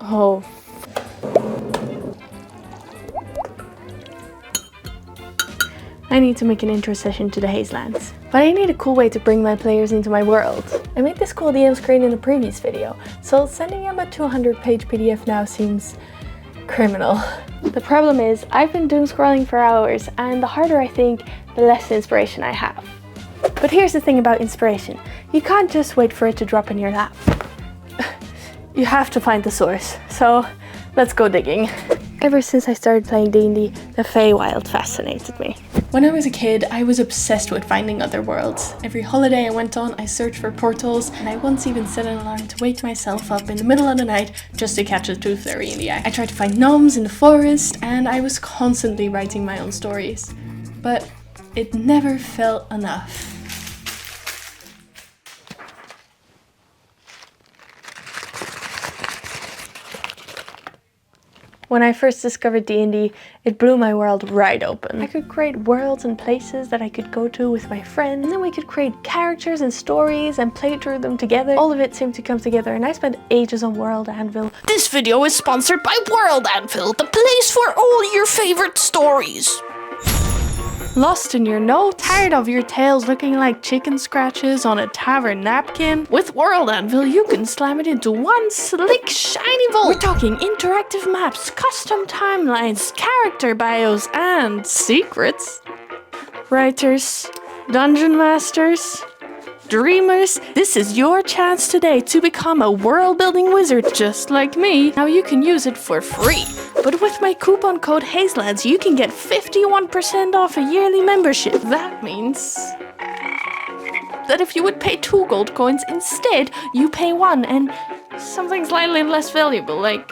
Oh. I need to make an intro session to the Hazelands, but I need a cool way to bring my players into my world. I made this cool DM screen in a previous video, so sending them a 200-page PDF now seems criminal. The problem is, I've been doom scrolling for hours, and the harder I think, the less inspiration I have. But here's the thing about inspiration. You can't just wait for it to drop in your lap. You have to find the source, so let's go digging. Ever since I started playing D&D, the Feywild fascinated me. When I was a kid, I was obsessed with finding other worlds. Every holiday I went on, I searched for portals, and I once even set an alarm to wake myself up in the middle of the night just to catch a tooth fairy in the eye. I tried to find gnomes in the forest, and I was constantly writing my own stories. But it never felt enough. When I first discovered D&D, it blew my world right open. I could create worlds and places that I could go to with my friends, and then we could create characters and stories and play through them together. All of it seemed to come together, and I spent ages on World Anvil. This video is sponsored by World Anvil, the place for all your favorite stories. Lost in your notes? Tired of your tales looking like chicken scratches on a tavern napkin? With World Anvil, you can slam it into one slick, shiny vault. We're talking interactive maps, custom timelines, character bios, and secrets. Writers, dungeon masters, dreamers, this is your chance today to become a world-building wizard just like me. Now you can use it for free. But with my coupon code Hazelands, you can get 51% off a yearly membership. That means that if you would pay 2 gold coins instead, you pay 1 and something slightly less valuable, like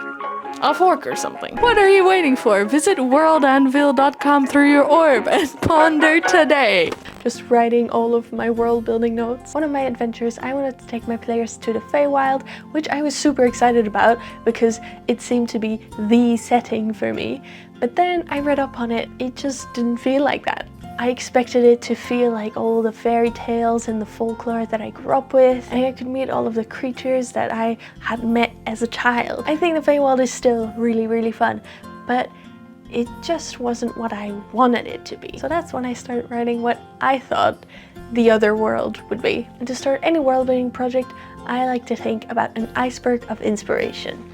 a fork or something. What are you waiting for? Visit worldanvil.com through your orb and ponder today. Just writing all of my world building notes. One of my adventures, I wanted to take my players to the Feywild, which I was super excited about because it seemed to be the setting for me. But then I read up on it, it just didn't feel like that. I expected it to feel like all the fairy tales and the folklore that I grew up with, and I could meet all of the creatures that I had met as a child. I think the Feywild is still really, really fun, but it just wasn't what I wanted it to be. So that's when I started writing what I thought the other world would be. And to start any world building project, I like to think about an iceberg of inspiration.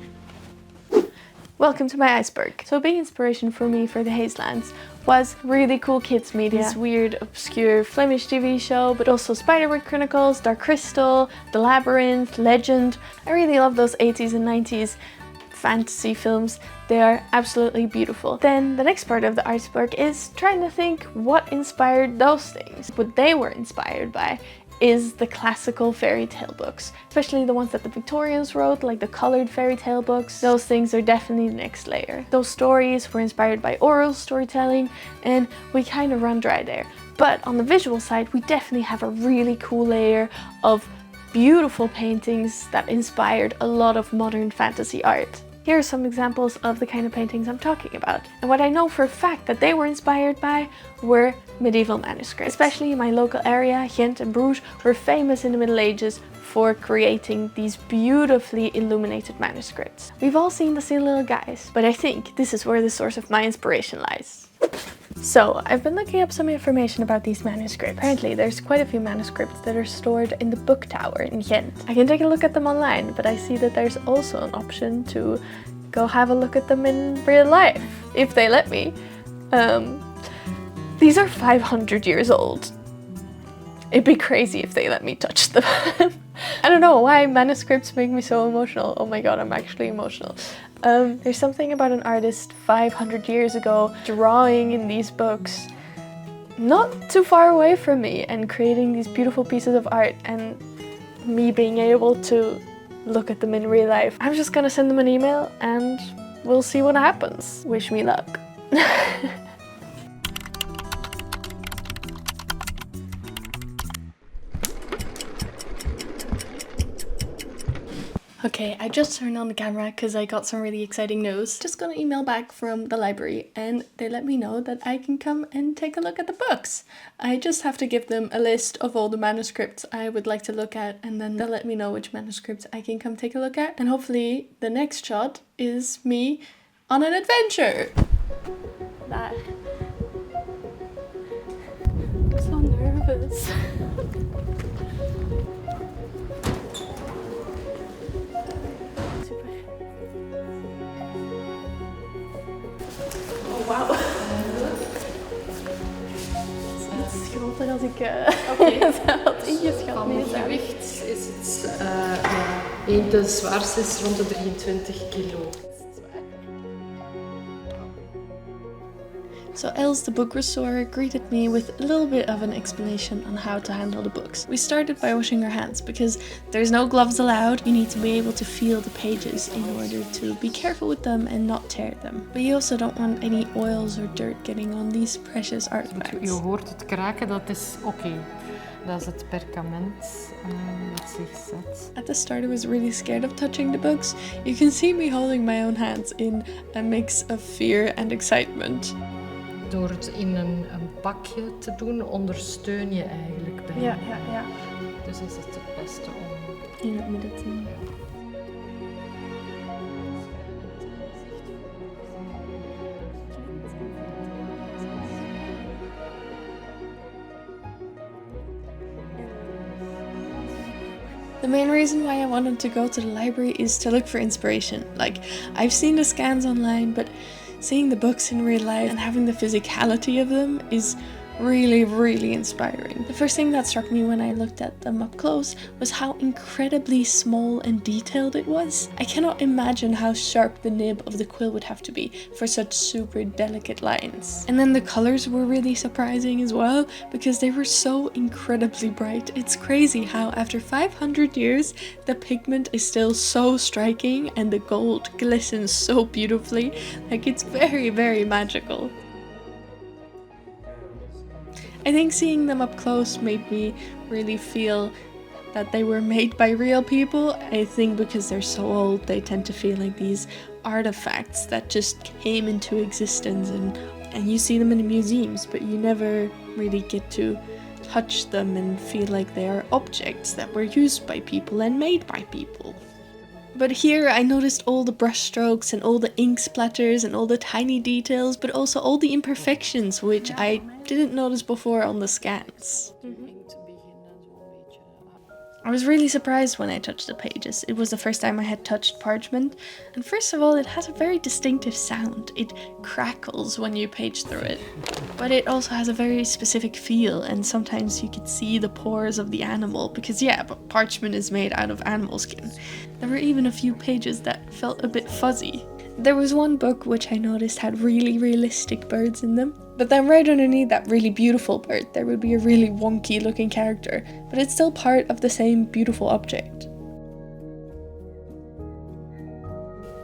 Welcome to my iceberg. So a big inspiration for me for the Hazelands was really cool kids media. This weird, obscure Flemish TV show, but also Spiderwick Chronicles, Dark Crystal, The Labyrinth, Legend. I really love those 80s and 90s fantasy films. They are absolutely beautiful. Then the next part of the iceberg is trying to think what inspired those things. What they were inspired by is the classical fairy tale books, especially the ones that the Victorians wrote, like the colored fairy tale books. Those things are definitely the next layer. Those stories were inspired by oral storytelling, and we kind of run dry there. But on the visual side, we definitely have a really cool layer of beautiful paintings that inspired a lot of modern fantasy art. Here are some examples of the kind of paintings I'm talking about. And what I know for a fact that they were inspired by were medieval manuscripts. Especially in my local area, Ghent and Bruges were famous in the Middle Ages for creating these beautifully illuminated manuscripts. We've all seen the silly little guys, but I think this is where the source of my inspiration lies. So, I've been looking up some information about these manuscripts. Apparently, there's quite a few manuscripts that are stored in the Booktower in Ghent. I can take a look at them online, but I see that there's also an option to go have a look at them in real life, if they let me. These are 500 years old. It'd be crazy if they let me touch them. I don't know why manuscripts make me so emotional. Oh my god, I'm actually emotional. There's something about an artist 500 years ago drawing in these books not too far away from me and creating these beautiful pieces of art, and me being able to look at them in real life. I'm just gonna send them an email and we'll see what happens. Wish me luck. Okay, I just turned on the camera because I got some really exciting news. Just got an email back from the library and they let me know that I can come and take a look at the books. I just have to give them a list of all the manuscripts I would like to look at, and then they'll let me know which manuscripts I can come take a look at. And hopefully the next shot is me on an adventure. That. I'm so nervous. Wauw. Het is groter als ik had ingeschat. Van gewicht is het, 1 de zwaarste is rond de 23 kilo. So Els, the book restorer, greeted me with a little bit of an explanation on how to handle the books. We started by washing our hands because there's no gloves allowed. You need to be able to feel the pages in order to be careful with them and not tear them. But you also don't want any oils or dirt getting on these precious artifacts. Je hoort het kraken, dat is oké. Dat is het perkament dat zich zet. At the start I was really scared of touching the books. You can see me holding my own hands in a mix of fear and excitement. Door het in een bakje te doen, ondersteun je eigenlijk bij. Ja. Dus is het het beste om in het midden te doen. The main reason why I wanted to go to the library is to look for inspiration. Like, I've seen the scans online, but seeing the books in real life and having the physicality of them is really inspiring. The first thing that struck me when I looked at them up close was how incredibly small and detailed it was. I cannot imagine how sharp the nib of the quill would have to be for such super delicate lines. And then the colors were really surprising as well because they were so incredibly bright. It's crazy how after 500 years the pigment is still so striking and the gold glistens so beautifully. Like, it's very magical. I think seeing them up close made me really feel that they were made by real people. I think because they're so old, they tend to feel like these artifacts that just came into existence, and you see them in the museums, but you never really get to touch them and feel like they are objects that were used by people and made by people. But here I noticed all the brush strokes and all the ink splatters and all the tiny details, but also all the imperfections, which I didn't notice before on the scans. I was really surprised when I touched the pages. It was the first time I had touched parchment, and first of all, it has a very distinctive sound. It crackles when you page through it, but it also has a very specific feel, and sometimes you could see the pores of the animal, because but parchment is made out of animal skin. There were even a few pages that felt a bit fuzzy. There was one book which I noticed had really realistic birds in them, but then right underneath that really beautiful bird there would be a really wonky looking character, but it's still part of the same beautiful object.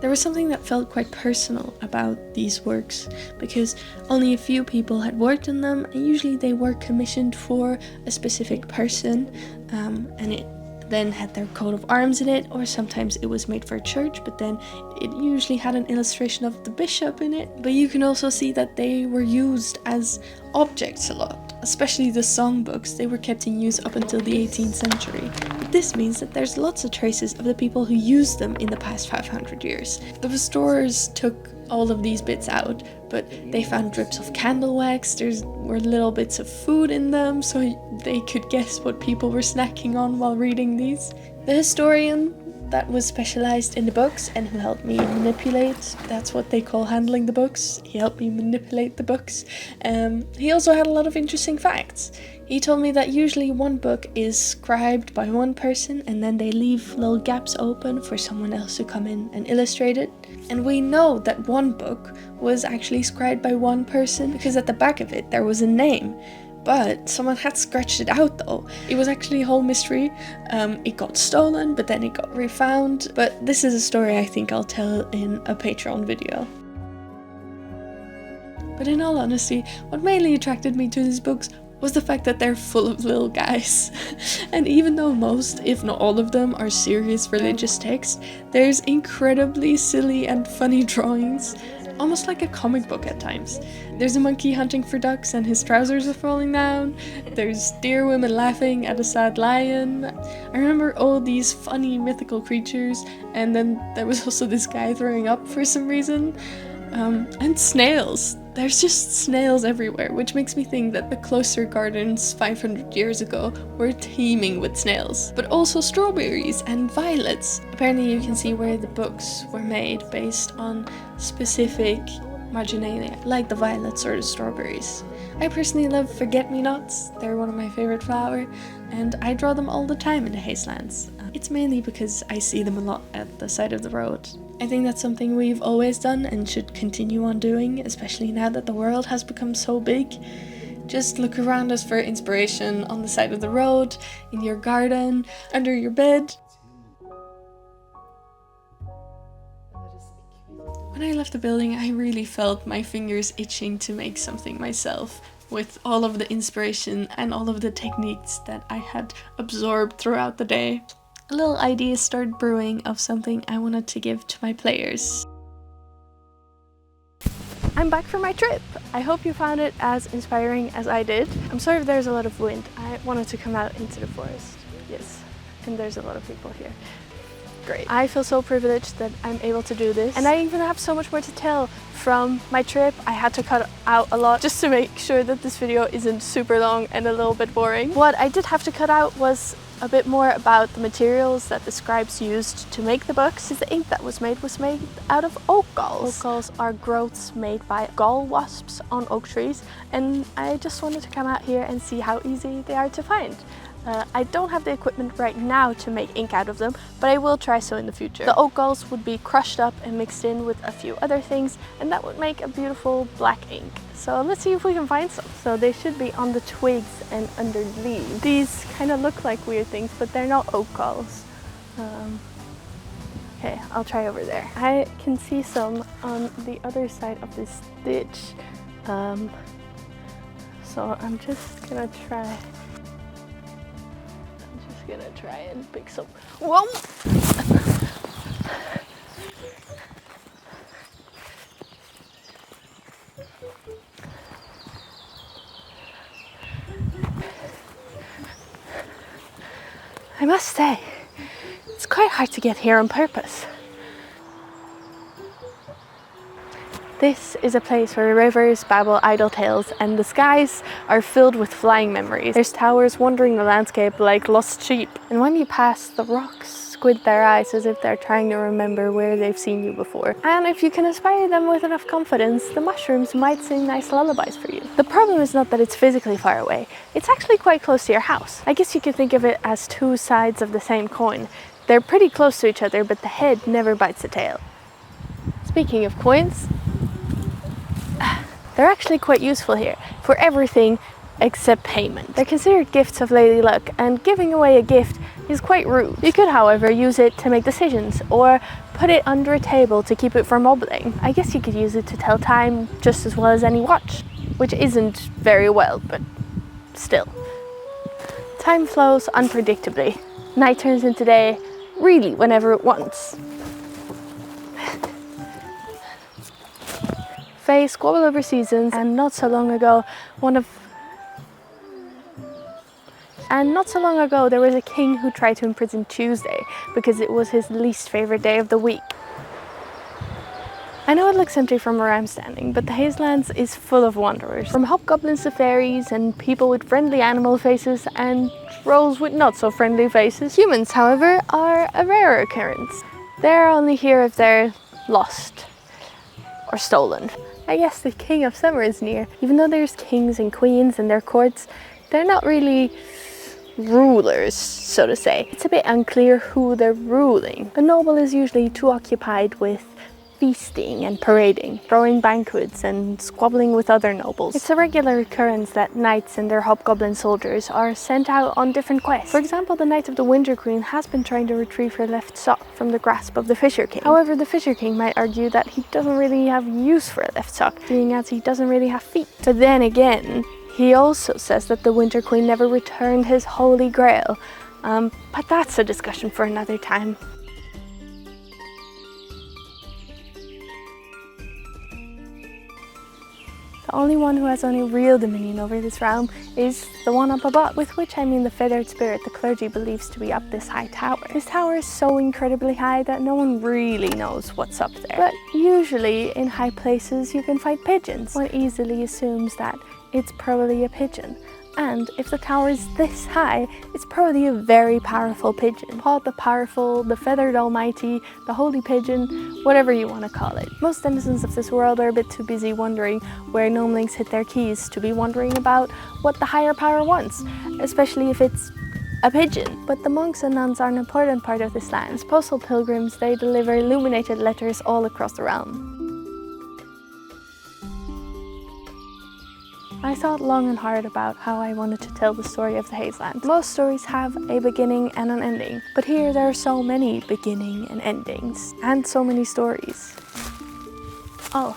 There was something that felt quite personal about these works, because only a few people had worked on them, and usually they were commissioned for a specific person, and it then had their coat of arms in it, or sometimes it was made for a church, but then it usually had an illustration of the bishop in it. But you can also see that they were used as objects a lot, especially the songbooks. They were kept in use up until the 18th century. But this means that there's lots of traces of the people who used them in the past 500 years. The restorers took all of these bits out, but they found drips of candle wax, there were little bits of food in them, so they could guess what people were snacking on while reading these. The historian that was specialized in the books and who helped me manipulate, that's what they call handling the books, he helped me manipulate the books. He also had a lot of interesting facts. He told me that usually one book is scribed by one person and then they leave little gaps open for someone else to come in and illustrate it. And we know that one book was actually scribed by one person because at the back of it there was a name. But someone had scratched it out though. It was actually a whole mystery. It got stolen, but then it got refound. But this is a story I think I'll tell in a Patreon video. But in all honesty, what mainly attracted me to these books was the fact that they're full of little guys. And even though most, if not all of them, are serious religious texts, there's incredibly silly and funny drawings, almost like a comic book at times. There's a monkey hunting for ducks and his trousers are falling down. There's deer women laughing at a sad lion. I remember all these funny mythical creatures, and then there was also this guy throwing up for some reason. And snails. There's just snails everywhere, which makes me think that the cloister gardens 500 years ago were teeming with snails. But also strawberries and violets. Apparently you can see where the books were made based on specific marginalia, like the violets or the strawberries. I personally love forget-me-nots. They're one of my favorite flowers, and I draw them all the time in the Hazelands. It's mainly because I see them a lot at the side of the road. I think that's something we've always done and should continue on doing, especially now that the world has become so big. Just look around us for inspiration on the side of the road, in your garden, under your bed. When I left the building, I really felt my fingers itching to make something myself, with all of the inspiration and all of the techniques that I had absorbed throughout the day. A little idea started brewing of something I wanted to give to my players. I'm back from my trip. I hope you found it as inspiring as I did. I'm sorry if there's a lot of wind. I wanted to come out into the forest. Yes, and there's a lot of people here. Great. I feel so privileged that I'm able to do this. And I even have so much more to tell from my trip. I had to cut out a lot just to make sure that this video isn't super long and a little bit boring. What I did have to cut out was a bit more about the materials that the scribes used to make the books. The ink that was made out of oak galls. Oak galls are growths made by gall wasps on oak trees, and I just wanted to come out here and see how easy they are to find. I don't have the equipment right now to make ink out of them, but I will try so in the future. The oak galls would be crushed up and mixed in with a few other things, and that would make a beautiful black ink. So let's see if we can find some. So they should be on the twigs and under leaves. These kind of look like weird things, but they're not oak galls. Okay, I'll try over there. I can see some on the other side of this ditch. So I'm just gonna try. Gonna try and pick some. Whoa! I must say, it's quite hard to get here on purpose. This is a place where rivers babble idle tales and the skies are filled with flying memories. There's towers wandering the landscape like lost sheep. And when you pass, the rocks squint their eyes as if they're trying to remember where they've seen you before. And if you can inspire them with enough confidence, the mushrooms might sing nice lullabies for you. The problem is not that it's physically far away. It's actually quite close to your house. I guess you could think of it as two sides of the same coin. They're pretty close to each other, but the head never bites the tail. Speaking of coins, they're actually quite useful here for everything except payment. They're considered gifts of Lady Luck, and giving away a gift is quite rude. You could, however, use it to make decisions or put it under a table to keep it from wobbling. I guess you could use it to tell time just as well as any watch, which isn't very well, but still. Time flows unpredictably. Night turns into day, really whenever it wants. Fae squabble over seasons, and not so long ago there was a king who tried to imprison Tuesday because it was his least favorite day of the week. I know it looks empty from where I'm standing, but the Hazelands is full of wanderers. From hobgoblins to fairies and people with friendly animal faces and trolls with not so friendly faces. Humans, however, are a rare occurrence. They're only here if they're lost or stolen. I guess the King of Summer is near. Even though there's kings and queens and their courts, they're not really rulers, so to say. It's a bit unclear who they're ruling. A noble is usually too occupied with feasting and parading, throwing banquets and squabbling with other nobles. It's a regular occurrence that knights and their hobgoblin soldiers are sent out on different quests. For example, the Knight of the Winter Queen has been trying to retrieve her left sock from the grasp of the Fisher King. However, the Fisher King might argue that he doesn't really have use for a left sock, seeing as he doesn't really have feet. But then again, He also says that the Winter Queen never returned his holy grail, but that's a discussion for another time. The only one who has any real dominion over this realm is the one up above, with which I mean the feathered spirit the clergy believes to be up this high tower. This tower is so incredibly high that no one really knows what's up there. But usually in high places you can find pigeons. One easily assumes that it's probably a pigeon. And if the tower is this high, it's probably a very powerful pigeon. Call it the powerful, the feathered almighty, the holy pigeon, whatever you want to call it. Most denizens of this world are a bit too busy wondering where gnomelings hid their keys to be wondering about what the higher power wants, especially if it's a pigeon. But the monks and nuns are an important part of this land. As postal pilgrims, they deliver illuminated letters all across the realm. I thought long and hard about how I wanted to tell the story of the Hazelands. Most stories have a beginning and an ending, but here there are so many beginning and endings, and so many stories. Oh,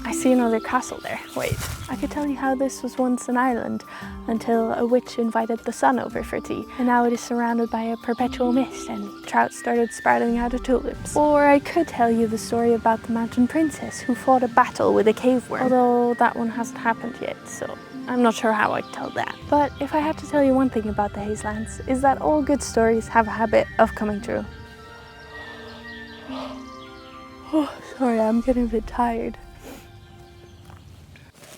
I see another castle there. Wait, I could tell you how this was once an island until a witch invited the sun over for tea, and now it is surrounded by a perpetual mist and trout started sprouting out of tulips. Or I could tell you the story about the mountain princess who fought a battle with a cave worm, although that one hasn't happened yet, so I'm not sure how I'd tell that. But if I had to tell you one thing about the Hazelands, is that all good stories have a habit of coming true. Oh, sorry, I'm getting a bit tired.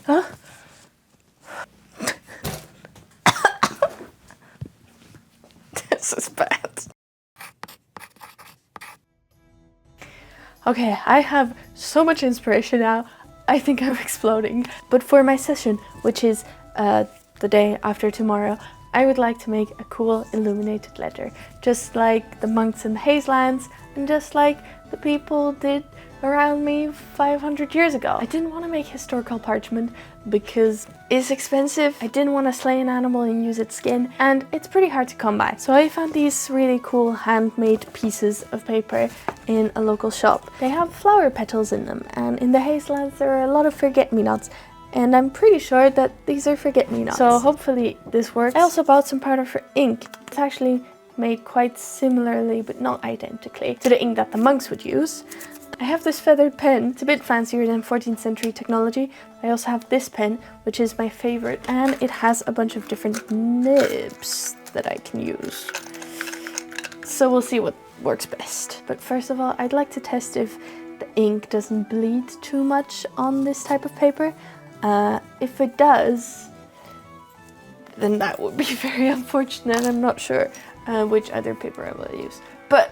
Huh? This is bad. Okay, I have so much inspiration now. I think I'm exploding. But for my session, which is the day after tomorrow, I would like to make a cool illuminated letter, just like the monks in the Hazelands, and just like the people did around me 500 years ago. I didn't want to make historical parchment because it's expensive. I didn't want to slay an animal and use its skin, and it's pretty hard to come by. So I found these really cool handmade pieces of paper in a local shop. They have flower petals in them, and in the Hazelands there are a lot of forget-me-nots, and I'm pretty sure that these are forget-me-nots. So hopefully this works. I also bought some powder for ink. It's actually made quite similarly, but not identically, to the ink that the monks would use. I have this feathered pen. It's a bit fancier than 14th century technology. I also have this pen, which is my favorite, and it has a bunch of different nibs that I can use. So we'll see what works best. But first of all, I'd like to test if the ink doesn't bleed too much on this type of paper. If it does, then that would be very unfortunate. I'm not sure which other paper I will use, but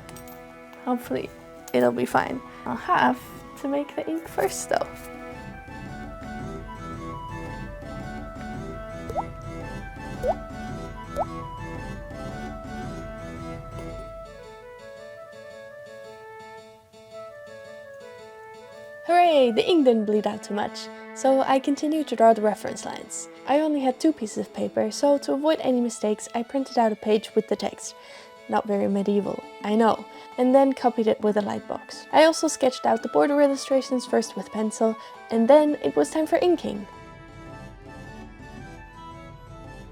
hopefully it'll be fine. I'll have to make the ink first though. Hooray! The ink didn't bleed out too much, so I continued to draw the reference lines. I only had 2 pieces of paper, so to avoid any mistakes I printed out a page with the text. Not very medieval, I know, and then copied it with a light box. I also sketched out the border illustrations first with pencil, and then it was time for inking.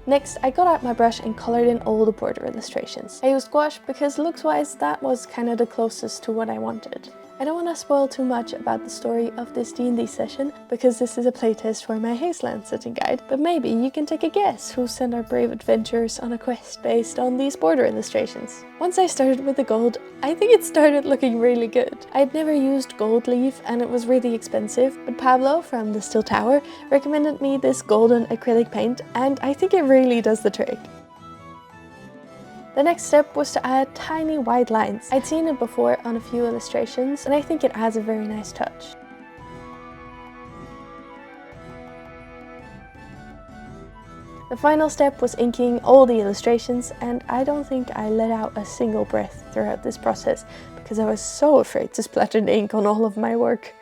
Next, I got out my brush and colored in all the border illustrations. I used gouache because looks-wise that was kind of the closest to what I wanted. I don't want to spoil too much about the story of this D&D session, because this is a playtest for my Hazelands setting guide, but maybe you can take a guess who sent our brave adventurers on a quest based on these border illustrations. Once I started with the gold, I think it started looking really good. I'd never used gold leaf and it was really expensive, but Pablo from the Still Tower recommended me this golden acrylic paint, and I think it really does the trick. The next step was to add tiny white lines. I'd seen it before on a few illustrations, and I think it adds a very nice touch. The final step was inking all the illustrations, and I don't think I let out a single breath throughout this process because I was so afraid to splatter the ink on all of my work.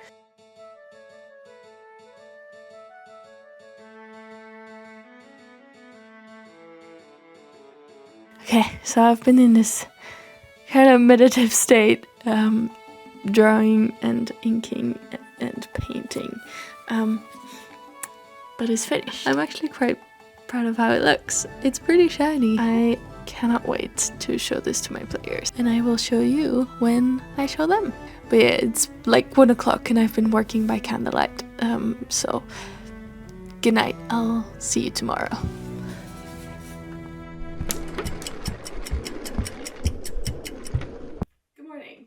Okay, so I've been in this kind of meditative state, drawing and inking and painting. but it's finished. I'm actually quite proud of how it looks. It's pretty shiny. I cannot wait to show this to my players, and I will show you when I show them. But yeah, it's like 1 o'clock and I've been working by candlelight, so good night. I'll see you tomorrow.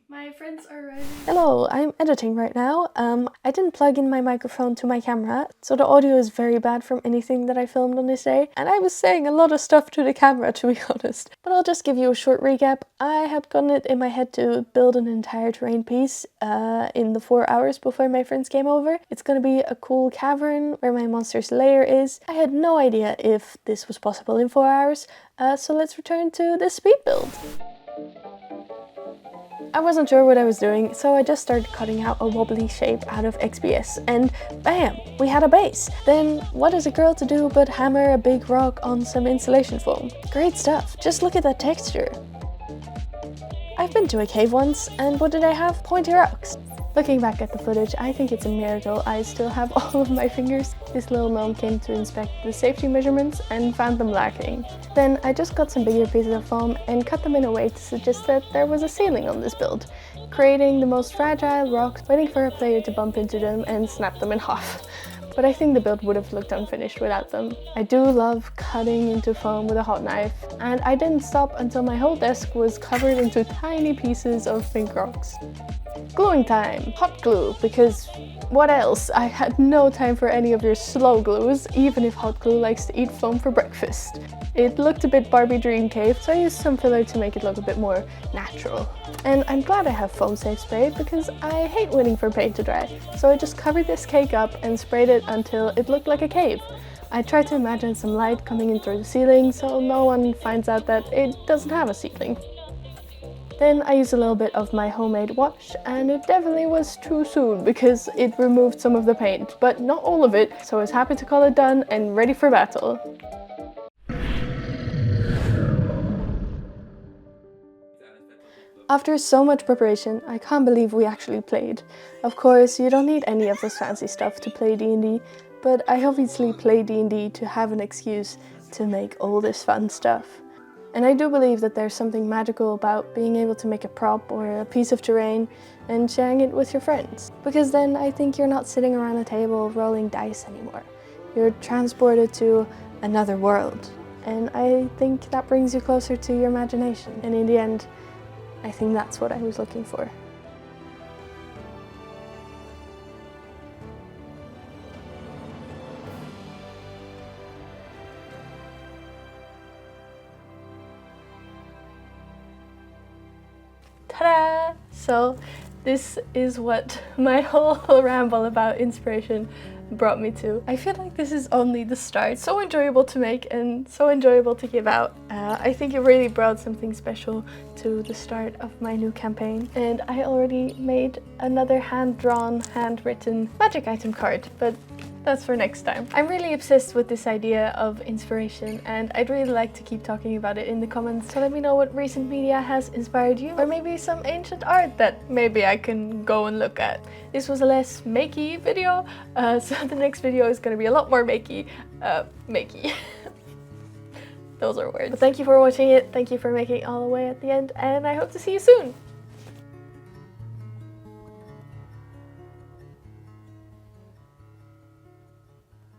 My friends are arriving. Hello, I'm editing right now. I didn't plug in my microphone to my camera, so the audio is very bad from anything that I filmed on this day. And I was saying a lot of stuff to the camera, to be honest. But I'll just give you a short recap. I had gotten it in my head to build an entire terrain piece in the 4 hours before my friends came over. It's gonna be a cool cavern where my monster's lair is. I had no idea if this was possible in 4 hours, so let's return to the speed build. I wasn't sure what I was doing, so I just started cutting out a wobbly shape out of XPS, and bam, we had a base. Then what is a girl to do but hammer a big rock on some insulation foam? Great stuff, just look at that texture. I've been to a cave once, and what did I have? Pointy rocks. Looking back at the footage, I think it's a miracle I still have all of my fingers. This little gnome came to inspect the safety measurements and found them lacking. Then I just got some bigger pieces of foam and cut them in a way to suggest that there was a ceiling on this build, creating the most fragile rocks, waiting for a player to bump into them and snap them in half. But I think the build would have looked unfinished without them. I do love cutting into foam with a hot knife, and I didn't stop until my whole desk was covered into tiny pieces of pink rocks. Gluing time! Hot glue, because what else? I had no time for any of your slow glues, even if hot glue likes to eat foam for breakfast. It looked a bit Barbie Dream Cave, so I used some filler to make it look a bit more natural. And I'm glad I have foam safe spray, because I hate waiting for paint to dry, so I just covered this cake up and sprayed it until it looked like a cave. I tried to imagine some light coming in through the ceiling, so no one finds out that it doesn't have a ceiling. Then I used a little bit of my homemade wash, and it definitely was too soon because it removed some of the paint, but not all of it, so I was happy to call it done and ready for battle. After so much preparation, I can't believe we actually played. Of course, you don't need any of this fancy stuff to play D&D, but I obviously play D&D to have an excuse to make all this fun stuff. And I do believe that there's something magical about being able to make a prop or a piece of terrain and sharing it with your friends. Because then I think you're not sitting around a table rolling dice anymore. You're transported to another world. And I think that brings you closer to your imagination. And in the end, I think that's what I was looking for. Ta-da! So this is what my whole ramble about inspiration brought me to. I feel like this is only the start. So enjoyable to make and so enjoyable to give out. I think it really brought something special to the start of my new campaign. And I already made another hand-drawn, handwritten magic item card, but that's for next time. I'm really obsessed with this idea of inspiration, and I'd really like to keep talking about it in the comments. So let me know what recent media has inspired you, or maybe some ancient art that maybe I can go and look at. This was a less makey video, so the next video is gonna be a lot more makey. Those are words. But thank you for watching it, thank you for making it all the way at the end, and I hope to see you soon!